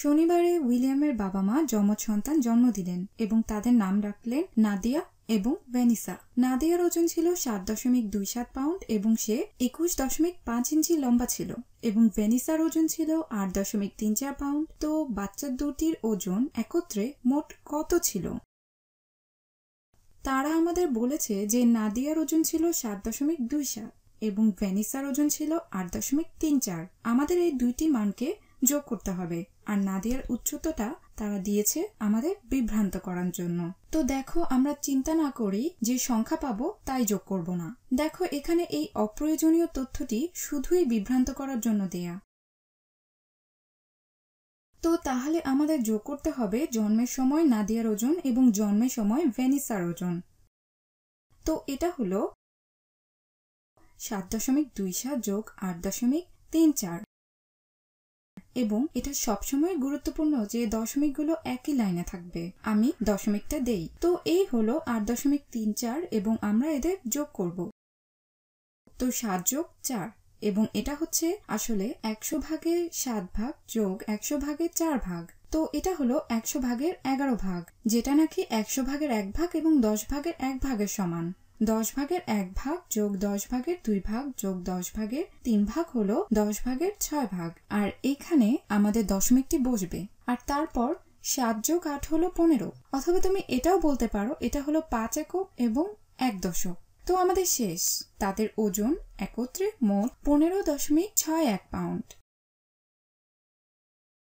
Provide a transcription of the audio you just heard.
শনিবারে উইলিয়ামের বাবা মা যমজ সন্তান জন্ম দিলেন এবং তাদের নাম রাখলেন নাদিয়া এবং ভ্যানিসা। নাদিয়ার ওজন ছিল 7.27 পাউন্ড এবং সে 21.5 ইঞ্চি লম্বা ছিল এবং ভ্যানিসার ওজন ছিল 8.34 পাউন্ড। তো বাচ্চা দুটির ওজন একত্রে মোট কত ছিল? তারা আমাদের বলেছে যে নাদিয়ার ওজন ছিল 7.27 এবং ভ্যানিসার ওজন ছিল 8.34। আমাদের এই দুইটি মানকে যোগ করতে হবে আর নাদিয়ার উচ্চতাটা তারা দিয়েছে আমাদের বিভ্রান্ত করার জন্য। তো দেখো, আমরা চিন্তা না করেই যে সংখ্যা পাবো তাই যোগ করব না। দেখো, এখানে এই অপ্রয়োজনীয় তথ্যটি শুধুই বিভ্রান্ত করার জন্য দেয়া। তো তাহলে আমাদের যোগ করতে হবে জন্মের সময় নাদিয়ার ওজন এবং জন্মের সময় ভ্যানিসার ওজন। তো এটা হলো 7.27 যোগ 8.34 এবং এটা সবসময় গুরুত্বপূর্ণ যে দশমিকগুলো একই লাইনে থাকবে। আমি দশমিকটা দেই। তো এই হলো 8.34 এবং আমরা এদের যোগ করব। তো 7 যোগ 4 এবং এটা হচ্ছে আসলে 100 ভাগের 7 ভাগ যোগ 100 ভাগের 4 ভাগ। তো এটা হলো 100 ভাগের 11 ভাগ, যেটা নাকি 100 ভাগের 1 ভাগ এবং 10 ভাগের 1 ভাগের সমান। 10 ভাগের 1 ভাগ যোগ 10 ভাগের 2 ভাগ যোগ 10 ভাগের 3 ভাগ হলো 10 ভাগের 6 ভাগ। আর এখানে আমাদের দশমিকটি বসবে। আর তারপর 7 যোগ 8 হলো 15। অথবা তুমি এটাও বলতে পারো এটা হলো 5 একক এবং 1 দশক। তো আমাদের শেষ, তাদের ওজন একত্রে মোট 15.61 পাউন্ড।